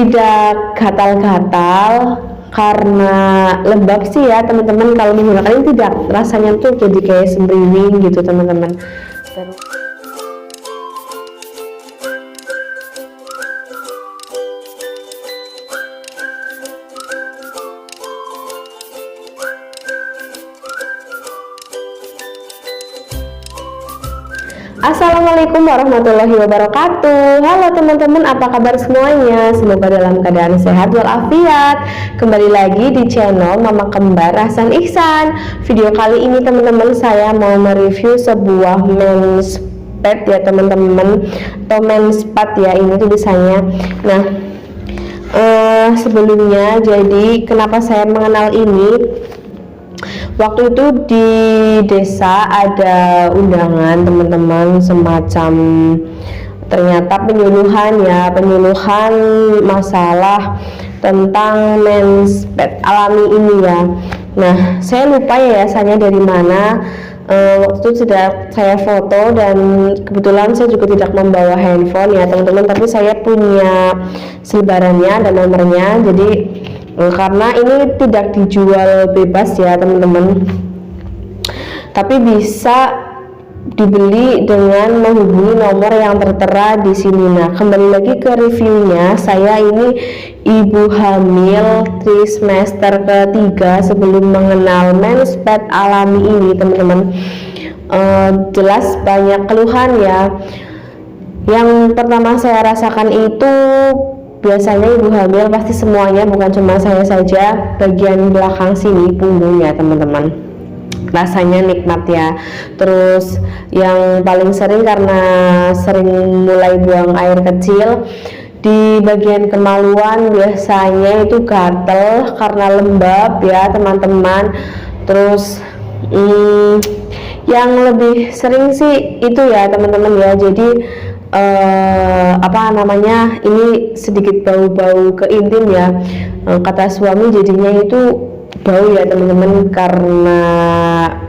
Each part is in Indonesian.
tidak gatal-gatal karena lembab sih ya teman-teman. Kalau menggunakan ini tidak, rasanya tuh jadi kayak sembriwing gitu teman-teman. Assalamualaikum warahmatullahi wabarakatuh. Halo teman-teman, apa kabar semuanya? Semoga dalam keadaan sehat walafiat. Kembali lagi di channel Mama Kembar Hasan Ihsan. Video kali ini teman-teman, saya mau mereview sebuah mens pad ya teman-teman, atau mens pad ya ini tulisannya. Nah, sebelumnya, jadi kenapa saya mengenal ini? Waktu itu di desa ada undangan teman-teman, semacam ternyata penyuluhan masalah tentang mens pad alami ini ya. Nah, saya lupa yayasannya dari mana. Waktu itu sudah saya foto, dan kebetulan saya juga tidak membawa handphone ya teman-teman, tapi saya punya selebarannya dan nomornya. Jadi karena ini tidak dijual bebas ya teman-teman, tapi bisa dibeli dengan menghubungi nomor yang tertera di sini. Nah, kembali lagi ke reviewnya, saya ini ibu hamil trimester ketiga sebelum mengenal mens pad alami ini teman-teman. Jelas banyak keluhan ya. Yang pertama saya rasakan itu, biasanya ibu hamil pasti semuanya, bukan cuma saya saja, bagian belakang sini punggungnya teman-teman, rasanya nikmat ya. Terus yang paling sering, karena sering mulai buang air kecil, di bagian kemaluan biasanya itu gatel karena lembab ya teman-teman. Terus yang lebih sering sih itu ya teman-teman ya, jadi ini sedikit bau-bau keintim ya, kata suami jadinya itu bau ya teman-teman karena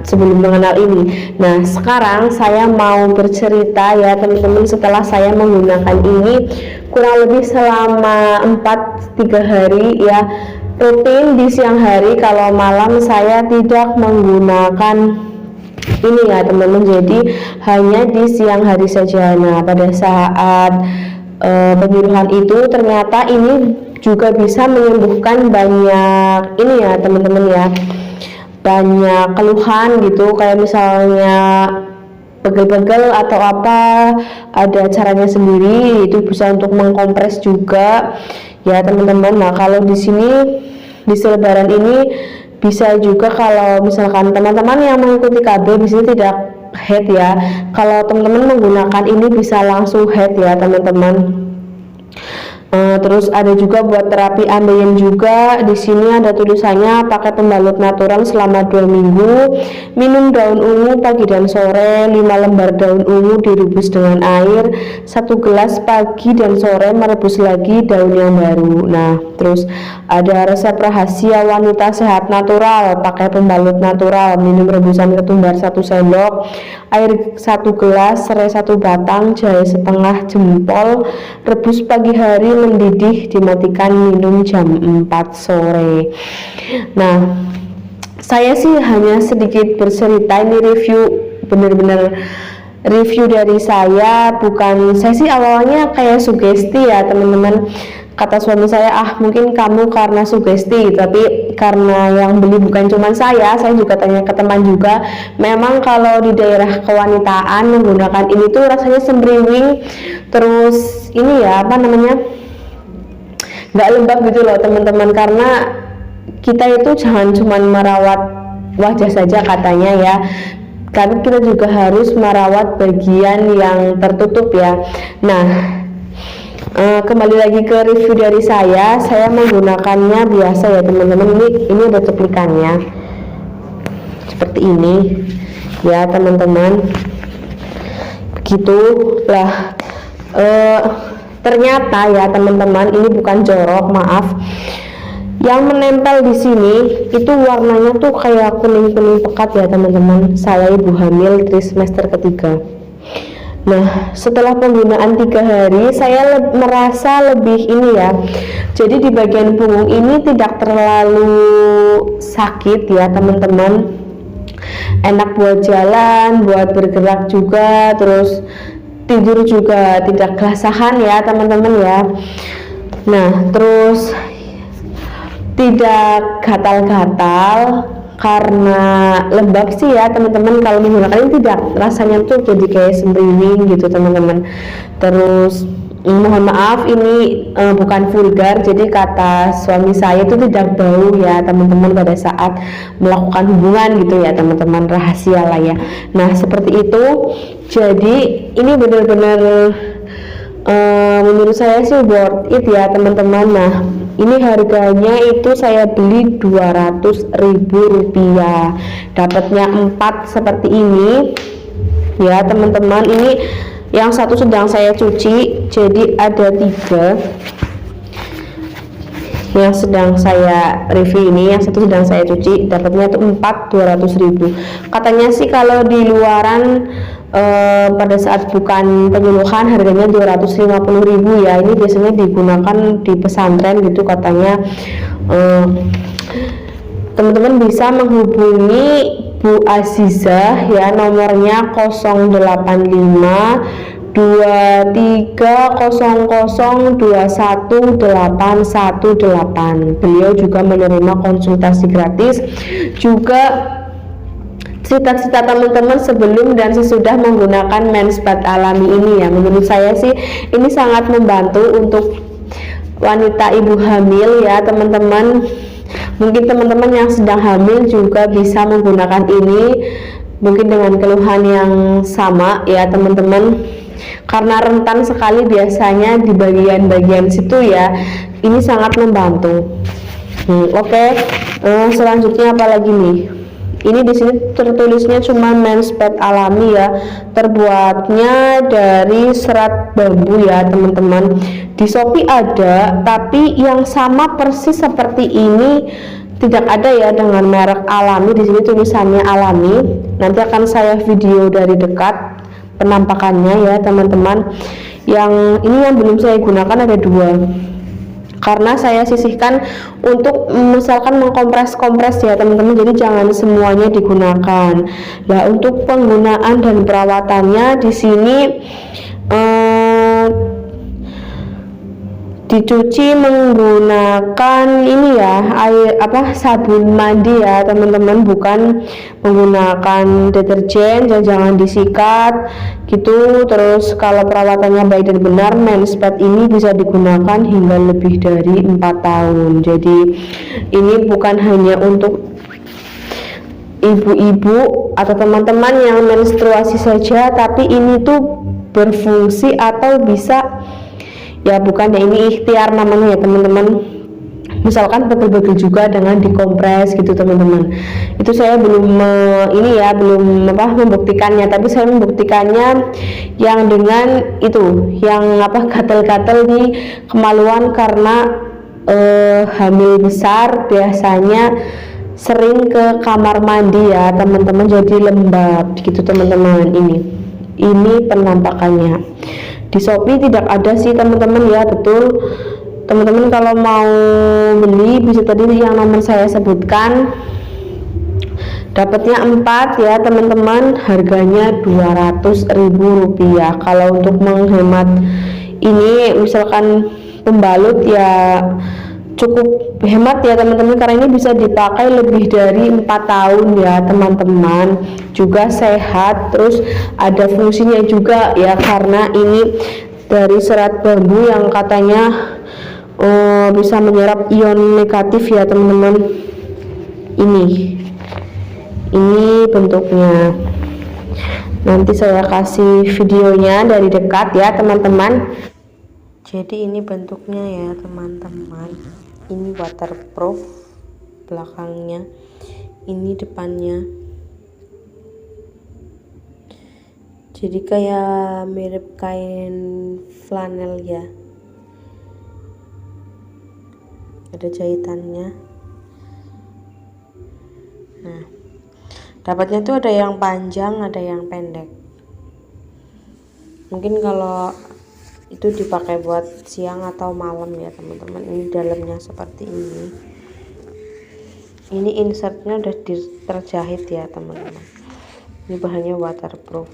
sebelum mengenal ini. Nah, sekarang saya mau bercerita ya teman-teman, setelah saya menggunakan ini kurang lebih selama 3 hari ya, rutin di siang hari. Kalau malam saya tidak menggunakan ini ya teman-teman, jadi hanya di siang hari saja. Nah, pada saat penyuluhan itu ternyata ini juga bisa menyembuhkan banyak ini ya teman-teman ya, banyak keluhan gitu, kayak misalnya pegel-pegel atau apa, ada caranya sendiri, itu bisa untuk mengkompres juga ya teman-teman. Nah, kalau di sini di selebaran ini bisa juga kalau misalkan teman-teman yang mengikuti KB di sini tidak head ya. Kalau teman-teman menggunakan ini bisa langsung head ya teman-teman. Terus ada juga buat terapi ambeien juga. Di sini ada tulisannya pakai pembalut natural selama 2 minggu, minum daun ungu pagi dan sore, 5 lembar daun ungu direbus dengan air, 1 gelas pagi dan sore, merebus lagi daun yang baru. Nah, terus ada resep rahasia wanita sehat natural, pakai pembalut natural, minum rebusan ketumbar 1 sendok, air 1 gelas, serai 1 batang, jahe setengah jempol, rebus pagi hari, mendidih, dimatikan, minum jam 4 sore. Nah, saya sih hanya sedikit bercerita, ini review, bener-bener review dari saya, bukan, saya sih awalnya kayak sugesti ya teman-teman. Kata suami saya, mungkin kamu karena sugesti, tapi karena yang beli bukan cuma saya juga tanya ke teman juga. Memang kalau di daerah kewanitaan menggunakan ini tuh rasanya sembriwing, terus ini ya nggak lembab gitu loh teman-teman, karena kita itu jangan cuma merawat wajah saja katanya ya, karena kita juga harus merawat bagian yang tertutup ya. Nah, kembali lagi ke review dari saya menggunakannya biasa ya teman-teman. Ini ada cuplikannya seperti ini ya teman-teman, gitulah. Ternyata ya teman-teman, ini bukan jorok, maaf, yang menempel di sini itu warnanya tuh kayak kuning-kuning pekat ya teman-teman. Saya ibu hamil trimester ketiga. Nah, setelah penggunaan 3 hari, saya merasa lebih ini ya. Jadi di bagian punggung ini tidak terlalu sakit ya teman-teman. Enak buat jalan, buat bergerak juga, terus tidur juga tidak kelasahan ya teman-teman ya. Nah, terus tidak gatal-gatal karena lembab sih ya teman-teman. Kalau menggunakan ini tidak, rasanya tuh jadi kayak sembriwing gitu teman-teman. Terus mohon maaf ini bukan vulgar, jadi kata suami saya itu tidak bau ya teman-teman pada saat melakukan hubungan gitu ya teman-teman, rahasia lah ya. Nah seperti itu, jadi ini benar-benar menurut saya sih worth it ya teman-teman. Nah ini harganya itu saya beli Rp200.000, dapatnya 4 seperti ini ya teman-teman. Ini yang satu sedang saya cuci, jadi ada 3 yang sedang saya review ini, yang satu sedang saya cuci, dapatnya tuh 4 200.000. Katanya sih kalau di luaran pada saat bukan penyuluhan harganya 250.000 ya. Ini biasanya digunakan di pesantren gitu katanya. Teman-teman bisa menghubungi Bu Azizah ya, nomornya 085 23002118. Beliau juga menerima konsultasi gratis, juga cerita-cerita teman-teman sebelum dan sesudah menggunakan menspat alami ini ya. Menurut saya sih ini sangat membantu untuk wanita ibu hamil ya teman-teman. Mungkin teman-teman yang sedang hamil juga bisa menggunakan ini, mungkin dengan keluhan yang sama ya teman-teman, karena rentan sekali biasanya di bagian-bagian situ ya. Ini sangat membantu. Oke. Selanjutnya apa lagi nih? Ini di sini tertulisnya cuma menspat alami ya, terbuatnya dari serat bambu ya teman-teman. Di Shopee ada, tapi yang sama persis seperti ini tidak ada ya dengan merek alami. Di sini tulisannya alami. Nanti akan saya video dari dekat penampakannya ya teman-teman. Yang ini yang belum saya gunakan ada 2, karena saya sisihkan untuk misalkan mengkompres ya teman-teman, jadi jangan semuanya digunakan. Nah untuk penggunaan dan perawatannya di sini dicuci menggunakan ini ya, air sabun mandi ya teman-teman, bukan menggunakan deterjen. Jangan disikat gitu. Terus kalau perawatannya baik dan benar, menspat ini bisa digunakan hingga lebih dari 4 tahun. Jadi ini bukan hanya untuk ibu-ibu atau teman-teman yang menstruasi saja, tapi ini tuh berfungsi atau bisa ya, bukannya ini ikhtiar namanya ya teman-teman. Misalkan pegel-pegel juga dengan dikompres gitu teman-teman. Itu saya belum membuktikannya, tapi saya membuktikannya yang dengan itu, yang gatal-gatal di kemaluan karena hamil besar biasanya sering ke kamar mandi ya teman-teman, jadi lembab gitu teman-teman. Ini penampakannya. Di Shopee tidak ada sih teman-teman ya, betul teman-teman. Kalau mau beli bisa tadi yang nomor saya sebutkan, dapatnya 4 ya teman-teman, harganya Rp200.000. Kalau untuk menghemat ini misalkan pembalut ya cukup hemat ya teman-teman, karena ini bisa dipakai lebih dari 4 tahun ya teman-teman, juga sehat, terus ada fungsinya juga ya, karena ini dari serat bambu yang katanya bisa menyerap ion negatif ya teman-teman. Ini bentuknya, nanti saya kasih videonya dari dekat ya teman-teman. Jadi ini bentuknya ya teman-teman. Ini waterproof belakangnya, ini depannya. Jadi kayak mirip kain flanel ya, ada jahitannya. Nah dapatnya tuh ada yang panjang, ada yang pendek. Mungkin kalau itu dipakai buat siang atau malam ya teman-teman. Ini dalamnya seperti ini insertnya udah terjahit ya teman-teman. Ini bahannya waterproof.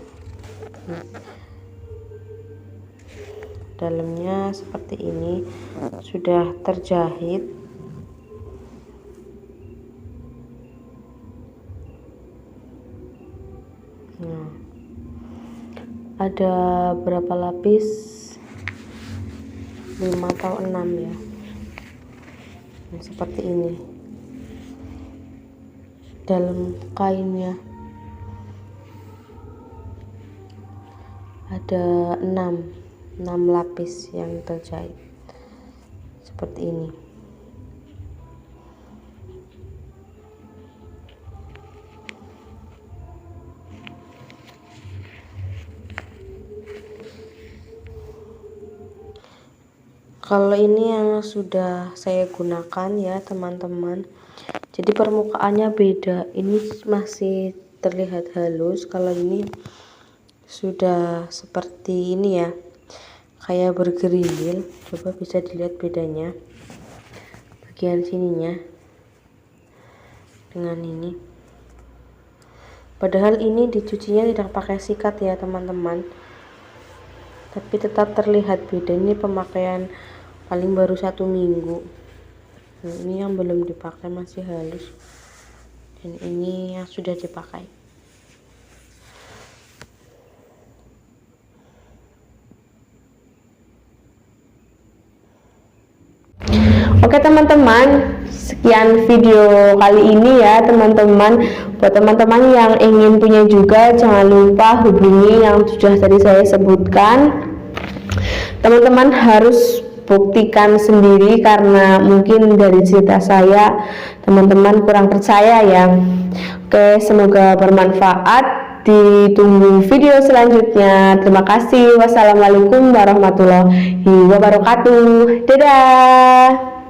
Dalamnya seperti ini sudah terjahit. Nah, ada berapa lapis? 5 atau 6 ya. Nah, seperti ini dalam kainnya ada 6 lapis yang terjahit seperti ini. Kalau ini yang sudah saya gunakan ya teman-teman, jadi permukaannya beda. Ini masih terlihat halus, kalau ini sudah seperti ini ya, kayak bergerindil. Coba bisa dilihat bedanya bagian sininya dengan ini. Padahal ini dicucinya tidak pakai sikat ya teman-teman, tapi tetap terlihat beda. Ini pemakaian paling baru 1 minggu. Nah, ini yang belum dipakai masih halus, dan ini yang sudah dipakai. Oke teman-teman, sekian video kali ini ya teman-teman. Buat teman-teman yang ingin punya juga, jangan lupa hubungi yang sudah tadi saya sebutkan. Teman-teman harus buktikan sendiri, karena mungkin dari cerita saya teman-teman kurang percaya ya. Oke, semoga bermanfaat. Ditunggu video selanjutnya. Terima kasih. Wassalamualaikum warahmatullahi wabarakatuh. Dadah.